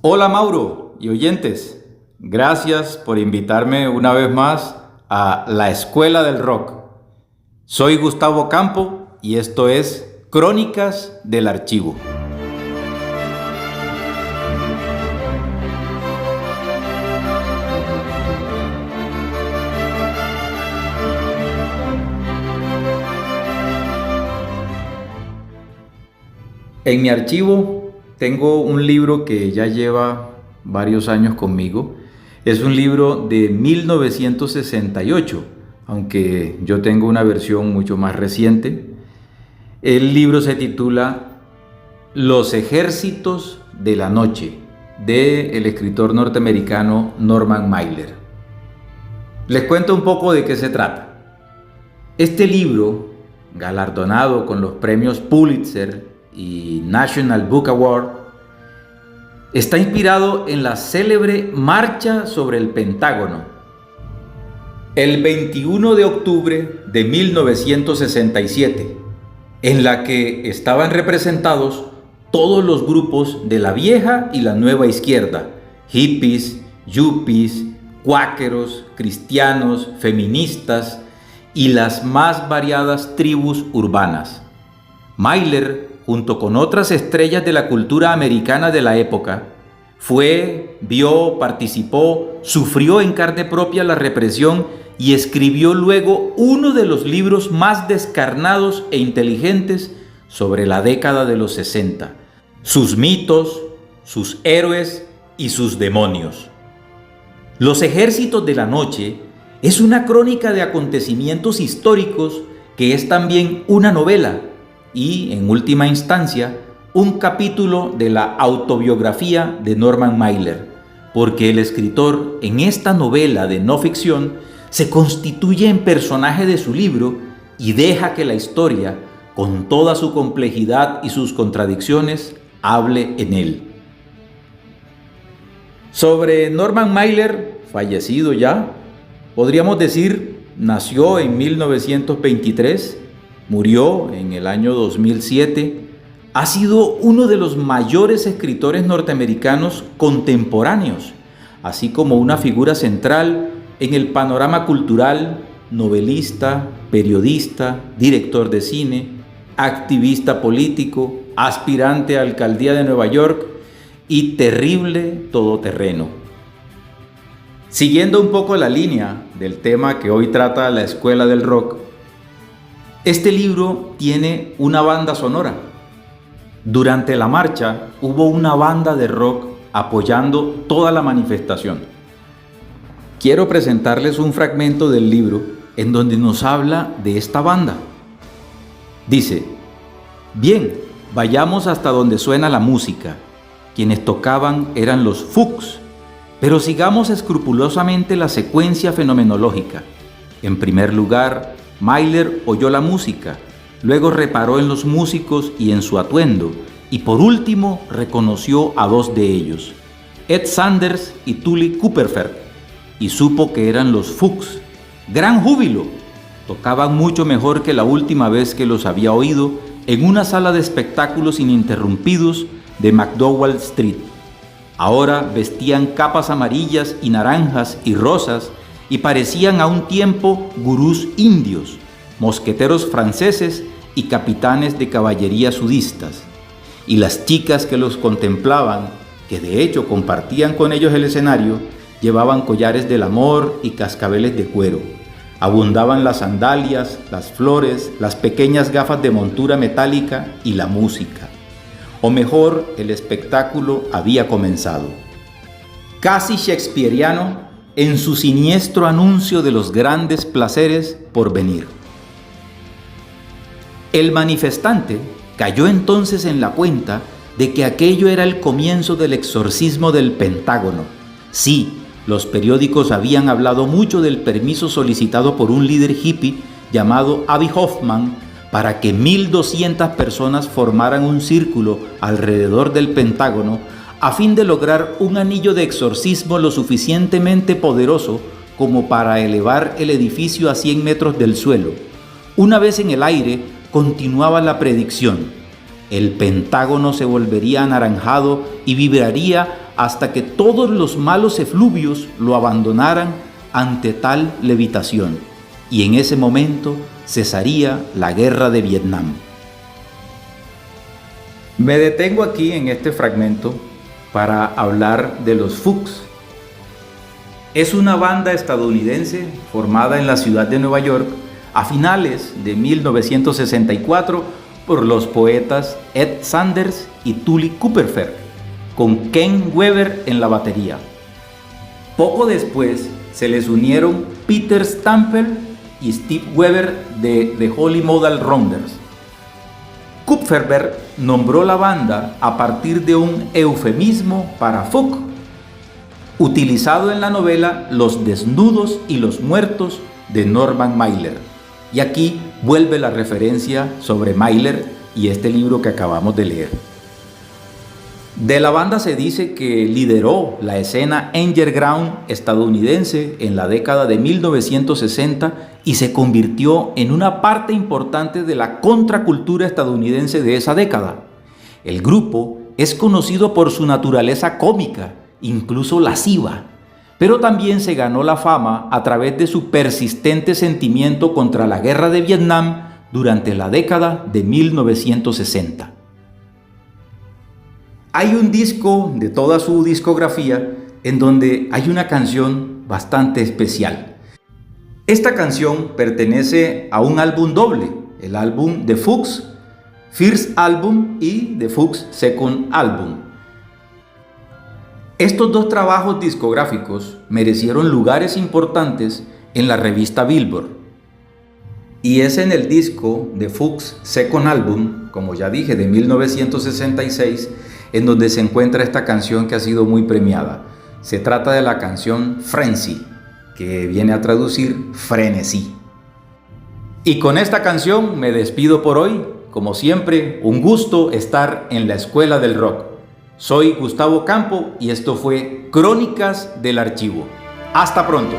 Hola Mauro y oyentes, gracias por invitarme una vez más a la Escuela del Rock. Soy Gustavo Campo y esto es Crónicas del Archivo. En mi archivo tengo un libro que ya lleva varios años conmigo. Es un libro de 1968, aunque yo tengo una versión mucho más reciente. El libro se titula Los ejércitos de la noche, del escritor norteamericano Norman Mailer. Les cuento un poco de qué se trata. Este libro, galardonado con los premios Pulitzer y National Book Award, está inspirado en la célebre Marcha sobre el Pentágono. El 21 de octubre de 1967, en la que estaban representados todos los grupos de la vieja y la nueva izquierda, hippies, yuppies, cuáqueros, cristianos, feministas y las más variadas tribus urbanas. Mailer, junto con otras estrellas de la cultura americana de la época, vio, participó, sufrió en carne propia la represión y escribió luego uno de los libros más descarnados e inteligentes sobre la década de los 60, sus mitos, sus héroes y sus demonios. Los ejércitos de la noche es una crónica de acontecimientos históricos que es también una novela y, en última instancia, un capítulo de la autobiografía de Norman Mailer, porque el escritor en esta novela de no ficción se constituye en personaje de su libro y deja que la historia, con toda su complejidad y sus contradicciones, hable en él. Sobre Norman Mailer, fallecido ya, podríamos decir, nació en 1923, murió en el año 2007, ha sido uno de los mayores escritores norteamericanos contemporáneos, así como una figura central en el panorama cultural, novelista, periodista, director de cine, activista político, aspirante a alcaldía de Nueva York y terrible todoterreno. Siguiendo un poco la línea del tema que hoy trata la Escuela del Rock, este libro tiene una banda sonora. Durante la marcha hubo una banda de rock apoyando toda la manifestación. Quiero presentarles un fragmento del libro en donde nos habla de esta banda. Dice: bien, vayamos hasta donde suena la música. Quienes tocaban eran los Fuchs, pero sigamos escrupulosamente la secuencia fenomenológica. En primer lugar, Mailer oyó la música, luego reparó en los músicos y en su atuendo, y por último reconoció a dos de ellos, Ed Sanders y Tully Kupferberg, y supo que eran los Fuchs. ¡Gran júbilo! Tocaban mucho mejor que la última vez que los había oído en una sala de espectáculos ininterrumpidos de McDowell Street. Ahora vestían capas amarillas y naranjas y rosas y parecían a un tiempo gurús indios, mosqueteros franceses y capitanes de caballería sudistas. Y las chicas que los contemplaban, que de hecho compartían con ellos el escenario, llevaban collares del amor y cascabeles de cuero. Abundaban las sandalias, las flores, las pequeñas gafas de montura metálica y la música. O mejor, el espectáculo había comenzado. Casi shakespeariano en su siniestro anuncio de los grandes placeres por venir. El manifestante cayó entonces en la cuenta de que aquello era el comienzo del exorcismo del Pentágono. Sí, los periódicos habían hablado mucho del permiso solicitado por un líder hippie llamado Abbie Hoffman para que 1,200 personas formaran un círculo alrededor del Pentágono a fin de lograr un anillo de exorcismo lo suficientemente poderoso como para elevar el edificio a 100 metros del suelo. Una vez en el aire, continuaba la predicción: el Pentágono se volvería anaranjado y vibraría hasta que todos los malos efluvios lo abandonaran ante tal levitación, y en ese momento cesaría la guerra de Vietnam. Me detengo aquí en este fragmento para hablar de los Fugs. Es una banda estadounidense formada en la ciudad de Nueva York a finales de 1964 por los poetas Ed Sanders y Tully Kupferberg, con Ken Weber en la batería. Poco después se les unieron Peter Stamper y Steve Weber de The Holy Modal Rounders. Kupferberg nombró la banda a partir de un eufemismo para fuck, utilizado en la novela Los desnudos y los muertos de Norman Mailer. Y aquí vuelve la referencia sobre Mailer y este libro que acabamos de leer. De la banda se dice que lideró la escena underground estadounidense en la década de 1960 y se convirtió en una parte importante de la contracultura estadounidense de esa década. El grupo es conocido por su naturaleza cómica, incluso lasciva, pero también se ganó la fama a través de su persistente sentimiento contra la guerra de Vietnam durante la década de 1960. Hay un disco de toda su discografía en donde hay una canción bastante especial. Esta canción pertenece a un álbum doble, el álbum The Fugs First Album y The Fugs Second Album. Estos dos trabajos discográficos merecieron lugares importantes en la revista Billboard. Y es en el disco The Fugs Second Album, como ya dije, de 1966, en donde se encuentra esta canción que ha sido muy premiada. Se trata de la canción Frenzy, que viene a traducir frenesí. Y con esta canción me despido por hoy. Como siempre, un gusto estar en la Escuela del Rock. Soy Gustavo Campo y esto fue Crónicas del Archivo. Hasta pronto.